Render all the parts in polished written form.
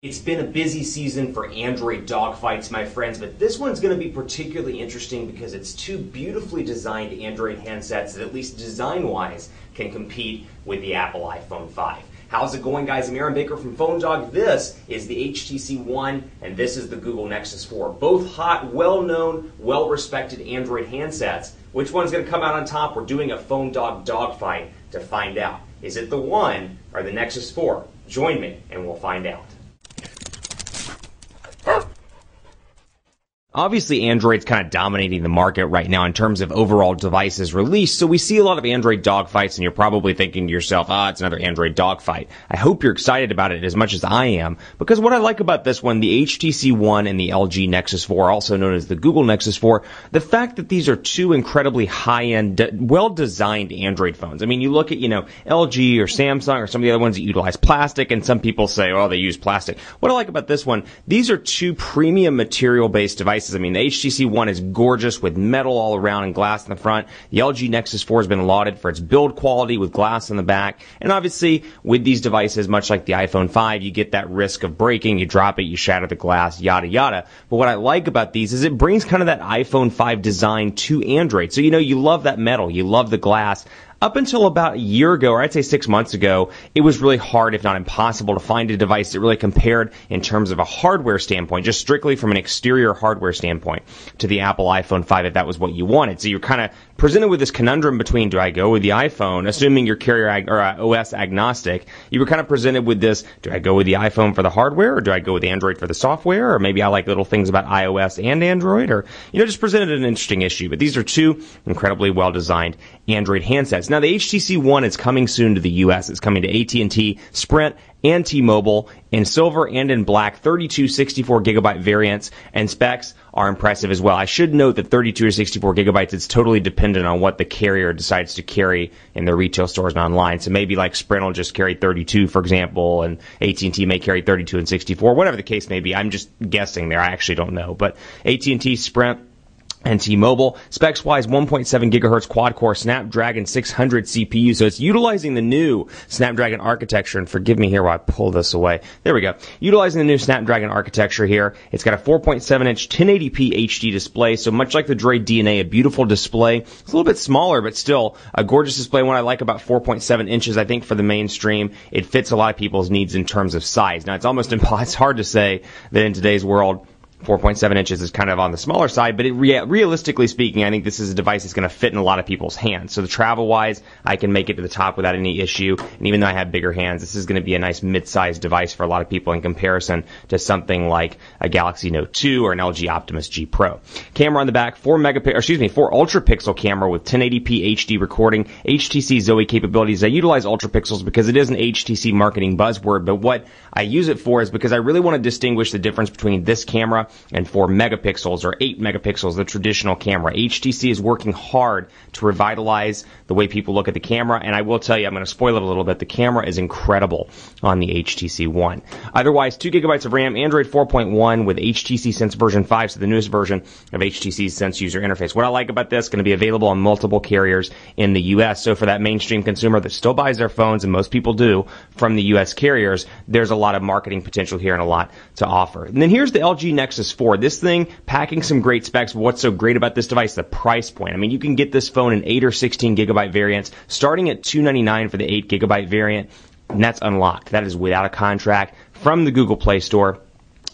It's been a busy season for Android dogfights, my friends, but this one's going to be particularly interesting because it's two beautifully designed Android handsets that, at least design-wise, can compete with the Apple iPhone 5. How's it going, guys? I'm Aaron Baker from PhoneDog. This is the HTC One, and this is the Google Nexus 4. Both hot, well-known, well-respected Android handsets. Which one's going to come out on top? We're doing a PhoneDog dogfight to find out. Is it the One or the Nexus 4? Join me, and we'll find out. Obviously, Android's kind of dominating the market right now in terms of overall devices released, so we see a lot of Android dogfights, and you're probably thinking to yourself, it's another Android dogfight. I hope you're excited about it as much as I am, because what I like about this one, the HTC One and the LG Nexus 4, also known as the Google Nexus 4, the fact that these are two incredibly high-end, well-designed Android phones. I mean, you look at, LG or Samsung or some of the other ones that utilize plastic, and some people say, they use plastic. What I like about this one, these are two premium material-based devices. I mean, the HTC One is gorgeous with metal all around and glass in the front. The LG Nexus 4 has been lauded for its build quality with glass in the back. And obviously, with these devices, much like the iPhone 5, you get that risk of breaking. You drop it, you shatter the glass, yada, yada. But what I like about these is it brings kind of that iPhone 5 design to Android. So, you love that metal. You love the glass. Up until about a year ago, or I'd say 6 months ago, it was really hard, if not impossible, to find a device that really compared in terms of a hardware standpoint, just strictly from an exterior hardware standpoint, to the Apple iPhone 5 if that was what you wanted. So you're kind of presented with this conundrum between, do I go with the iPhone, assuming you're OS agnostic, you were kind of presented with this, do I go with the iPhone for the hardware, or do I go with Android for the software, or maybe I like little things about iOS and Android, or, just presented an interesting issue. But these are two incredibly well-designed Android handsets. Now, the HTC One is coming soon to the U.S. It's coming to AT&T, Sprint, and T-Mobile in silver and in black, 32, 64 gigabyte variants, and specs are impressive as well. I should note that 32 or 64 gigabytes is totally dependent on what the carrier decides to carry in their retail stores and online. So maybe like Sprint will just carry 32, for example, and AT&T may carry 32 and 64, whatever the case may be. I'm just guessing there. I actually don't know. But AT&T, Sprint, and T-Mobile. Specs-wise, 1.7 gigahertz quad-core Snapdragon 600 CPU, so it's utilizing the new Snapdragon architecture, and forgive me here while I pull this away. There we go. Utilizing the new Snapdragon architecture here. It's got a 4.7-inch 1080p HD display, so much like the Droid DNA, a beautiful display. It's a little bit smaller, but still a gorgeous display. What I like about 4.7 inches, I think for the mainstream, it fits a lot of people's needs in terms of size. Now, it's hard to say that in today's world, 4.7 inches is kind of on the smaller side, but realistically speaking, I think this is a device that's going to fit in a lot of people's hands. So the travel-wise, I can make it to the top without any issue. And even though I have bigger hands, this is going to be a nice mid-sized device for a lot of people in comparison to something like a Galaxy Note 2 or an LG Optimus G Pro. Camera on the back, 4 ultra pixel camera with 1080p HD recording, HTC Zoe capabilities. I utilize ultra pixels because it is an HTC marketing buzzword, but what I use it for is because I really want to distinguish the difference between this camera and 4 megapixels or 8 megapixels, the traditional camera. HTC is working hard to revitalize the way people look at the camera, and I will tell you, I'm going to spoil it a little bit, the camera is incredible on the HTC One. Otherwise, 2 gigabytes of RAM, Android 4.1 with HTC Sense version 5, so the newest version of HTC's Sense user interface. What I like about this, going to be available on multiple carriers in the U.S., so for that mainstream consumer that still buys their phones, and most people do, from the U.S. carriers, there's a lot of marketing potential here and a lot to offer. And then here's the LG Nexus 4. This thing packing some great specs. What's so great about this device? The price point. I mean, you can get this phone in 8 or 16 gigabyte variants, starting at $299 for the 8 gigabyte variant, and that's unlocked. That is without a contract from the Google Play Store.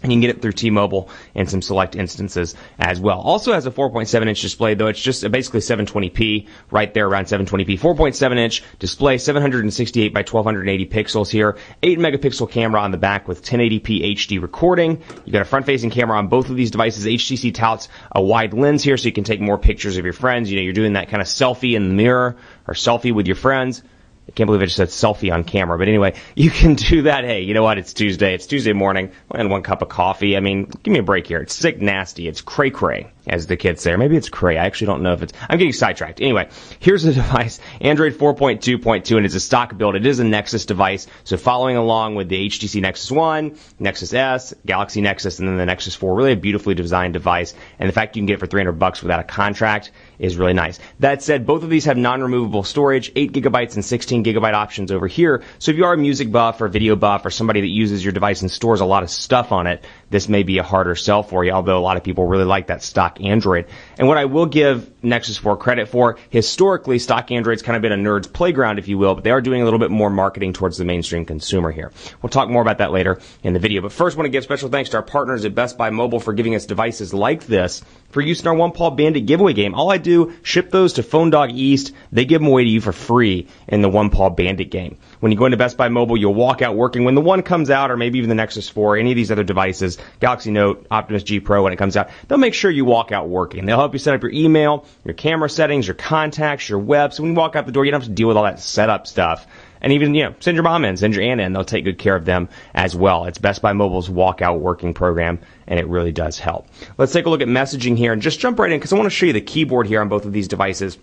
And you can get it through T-Mobile and some select instances as well. Also has a 4.7-inch display, though it's just basically 720p, right there around 720p. 4.7-inch display, 768 by 1280 pixels here. 8-megapixel camera on the back with 1080p HD recording. You got a front-facing camera on both of these devices. HTC touts a wide lens here so you can take more pictures of your friends. You're doing that kind of selfie in the mirror or selfie with your friends. I can't believe I just said selfie on camera. But anyway, you can do that. Hey, you know what? It's Tuesday. It's Tuesday morning. And 1 cup of coffee. I mean, give me a break here. It's sick nasty. It's cray-cray. as the kids say. Or maybe it's cray. I actually don't know if it's... I'm getting sidetracked. Anyway, here's the device, Android 4.2.2, and it's a stock build. It is a Nexus device, so following along with the HTC Nexus 1, Nexus S, Galaxy Nexus, and then the Nexus 4. Really a beautifully designed device, and the fact you can get it for $300 without a contract is really nice. That said, both of these have non-removable storage, 8 gigabytes and 16 gigabyte options over here. So if you are a music buff or video buff or somebody that uses your device and stores a lot of stuff on it, this may be a harder sell for you, although a lot of people really like that stock Android. And what I will give Nexus 4 credit for, historically, stock Android's kind of been a nerd's playground, if you will, but they are doing a little bit more marketing towards the mainstream consumer here. We'll talk more about that later in the video. But first, I want to give special thanks to our partners at Best Buy Mobile for giving us devices like this for use in our One Paw Bandit giveaway game. All I do, ship those to Phone Dog East. They give them away to you for free in the One Paw Bandit game. When you go into Best Buy Mobile, you'll walk out working. When the One comes out, or maybe even the Nexus 4, any of these other devices, Galaxy Note, Optimus G Pro, when it comes out, they'll make sure you walk out working. They'll help you set up your email, your camera settings, your contacts, your web. So when you walk out the door, you don't have to deal with all that setup stuff. And even, send your mom in, send your aunt in. They'll take good care of them as well. It's Best Buy Mobile's walkout working program, and it really does help. Let's take a look at messaging here and just jump right in because I want to show you the keyboard here on both of these devices.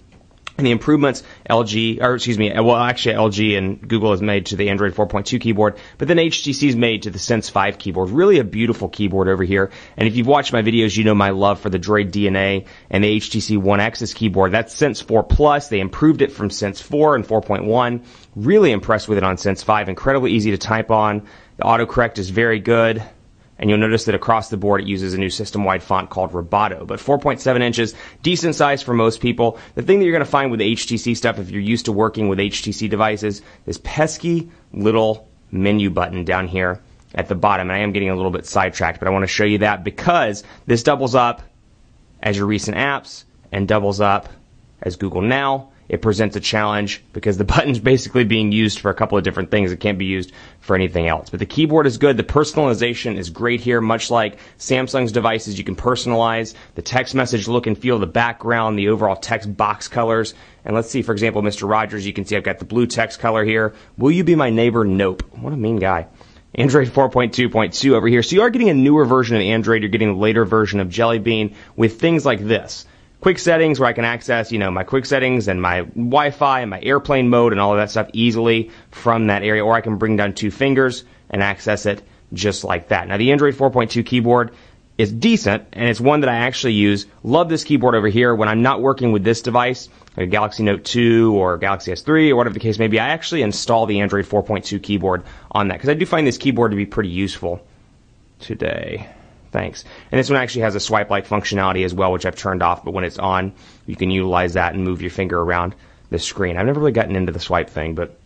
And the improvements LG and Google has made to the Android 4.2 keyboard, but then HTC's made to the Sense 5 keyboard. Really a beautiful keyboard over here. And if you've watched my videos, you know my love for the Droid DNA and the HTC One Axis keyboard. That's Sense 4 Plus. They improved it from Sense 4 and 4.1. Really impressed with it on Sense 5. Incredibly easy to type on. The autocorrect is very good. And you'll notice that across the board it uses a new system-wide font called Roboto. But 4.7 inches, decent size for most people. The thing that you're going to find with the HTC stuff, if you're used to working with HTC devices, this pesky little menu button down here at the bottom. And I am getting a little bit sidetracked, but I want to show you that because this doubles up as your recent apps and doubles up as Google Now. It presents a challenge because the button's basically being used for a couple of different things. It can't be used for anything else. But the keyboard is good. The personalization is great here. Much like Samsung's devices, you can personalize the text message look and feel, the background, the overall text box colors. And let's see, for example, Mr. Rogers, you can see I've got the blue text color here. Will you be my neighbor? Nope. What a mean guy. Android 4.2.2 over here. So you are getting a newer version of Android. You're getting a later version of Jelly Bean with things like this. Quick settings where I can access, my quick settings and my Wi-Fi and my airplane mode and all of that stuff easily from that area. Or I can bring down 2 fingers and access it just like that. Now, the Android 4.2 keyboard is decent, and it's one that I actually use. Love this keyboard over here. When I'm not working with this device, like a Galaxy Note 2 or Galaxy S3 or whatever the case may be, I actually install the Android 4.2 keyboard on that because I do find this keyboard to be pretty useful today. Thanks. And this one actually has a swipe-like functionality as well, which I've turned off, but when it's on, you can utilize that and move your finger around the screen. I've never really gotten into the swipe thing, but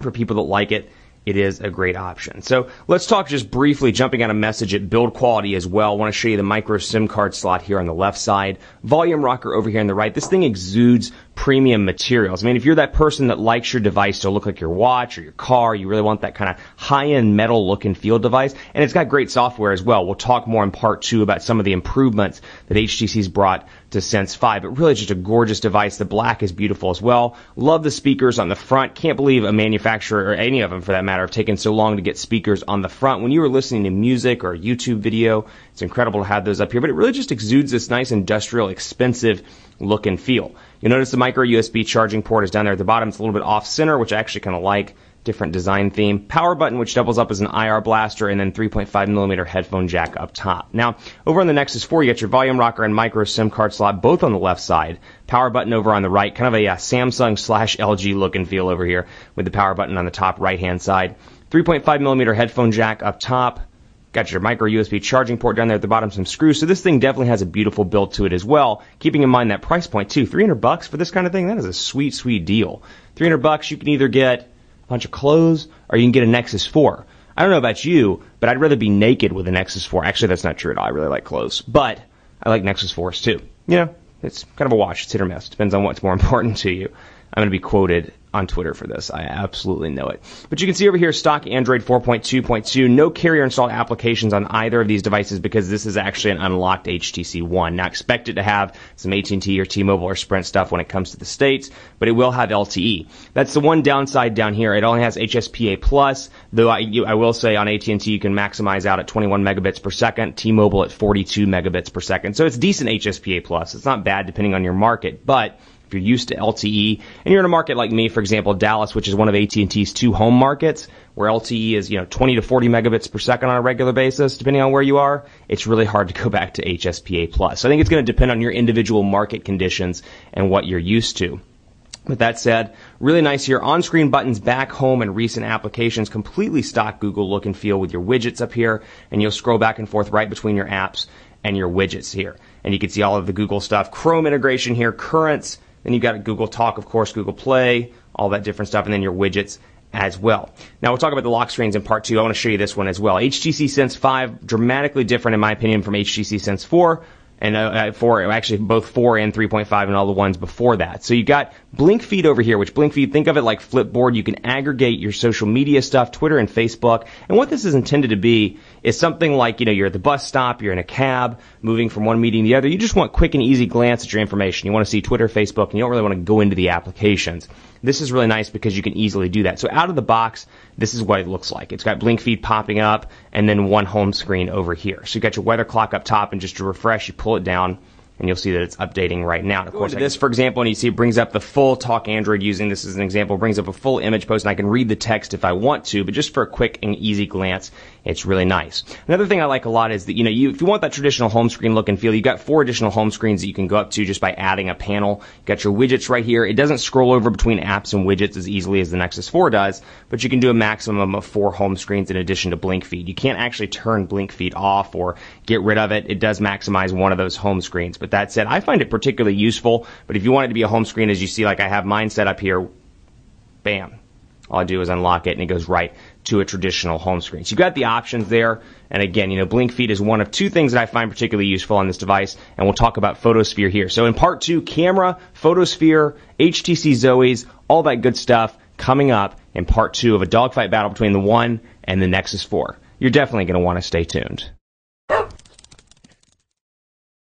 for people that like it, it is a great option. So let's talk just briefly, jumping on a message at build quality as well. I want to show you the micro SIM card slot here on the left side. Volume rocker over here on the right. This thing exudes premium materials. I mean, if you're that person that likes your device to look like your watch or your car, you really want that kind of high-end metal look and feel device. And it's got great software as well. We'll talk more in part 2 about some of the improvements that HTC's brought to Sense 5, but really just a gorgeous device. The black is beautiful as well. Love the speakers on the front. Can't believe a manufacturer, or any of them for that matter, have taken so long to get speakers on the front. When you were listening to music or a YouTube video, it's incredible to have those up here, but it really just exudes this nice industrial, expensive look and feel. You'll notice the micro USB charging port is down there at the bottom. It's a little bit off center, which I actually kind of like. Different design theme. Power button, which doubles up as an IR blaster, and then 3.5mm headphone jack up top. Now, over on the Nexus 4, you got your volume rocker and micro SIM card slot, both on the left side. Power button over on the right, kind of a Samsung/LG look and feel over here, with the power button on the top right-hand side. 3.5mm headphone jack up top. Got your micro USB charging port down there at the bottom, some screws. So this thing definitely has a beautiful build to it as well. Keeping in mind that price point too, $300 for this kind of thing. That is a sweet, sweet deal. $300, you can either get a bunch of clothes or you can get a Nexus 4. I don't know about you, but I'd rather be naked with a Nexus 4. Actually, that's not true at all. I really like clothes, but I like Nexus 4s too. It's kind of a wash. It's hit or miss. Depends on what's more important to you. I'm going to be quoted on Twitter for this. I absolutely know it. But you can see over here, stock Android 4.2.2, no carrier installed applications on either of these devices because this is actually an unlocked HTC One. Now, expect it to have some AT&T or T-Mobile or Sprint stuff when it comes to the States, but it will have LTE. That's the one downside down here. It only has HSPA+, though I will say on AT&T you can maximize out at 21 megabits per second, T-Mobile at 42 megabits per second. So it's decent HSPA+. It's not bad depending on your market, but if you're used to LTE and you're in a market like me, for example, Dallas, which is one of AT&T's 2 home markets, where LTE is, 20 to 40 megabits per second on a regular basis, depending on where you are, it's really hard to go back to HSPA+. So I think it's going to depend on your individual market conditions and what you're used to. With that said, really nice here. On-screen buttons, back, home, and recent applications, completely stock Google look and feel with your widgets up here, and you'll scroll back and forth right between your apps and your widgets here. And you can see all of the Google stuff. Chrome integration here, currents, then you've got Google Talk, of course, Google Play, all that different stuff, and then your widgets as well. Now we'll talk about the lock screens in part 2. I want to show you this one as well. HTC Sense 5, dramatically different in my opinion from HTC Sense 4. And 4, actually both 4 and 3.5 and all the ones before that. So you got Blink Feed over here, which Blink Feed, think of it like Flipboard. You can aggregate your social media stuff, Twitter and Facebook. And what this is intended to be is something like, you're at the bus stop, you're in a cab, moving from one meeting to the other. You just want quick and easy glance at your information. You want to see Twitter, Facebook, and you don't really want to go into the applications. This is really nice because you can easily do that. So out of the box, this is what it looks like. It's got Blink Feed popping up and then one home screen over here. So you got your weather clock up top, and just to refresh, you pull it down and you'll see that it's updating right now. And of course, this, for example, and you see it brings up the full Talk Android using this as an example, brings up a full image post, and I can read the text if I want to, but just for a quick and easy glance, it's really nice. Another thing I like a lot is that, if you want that traditional home screen look and feel, you've got 4 additional home screens that you can go up to just by adding a panel. You've got your widgets right here. It doesn't scroll over between apps and widgets as easily as the Nexus 4 does, but you can do a maximum of 4 home screens in addition to Blink Feed. You can't actually turn Blink Feed off or get rid of it. It does maximize one of those home screens. But that said, I find it particularly useful, but if you want it to be a home screen, as you see, like I have mine set up here, bam. All I do is unlock it, and it goes right to a traditional home screen. So you've got the options there. And again, Blink Feed is one of 2 things that I find particularly useful on this device. And we'll talk about Photosphere here. So in part 2, camera, Photosphere, HTC Zoes, all that good stuff coming up in part 2 of a dogfight battle between the One and the Nexus 4. You're definitely going to want to stay tuned.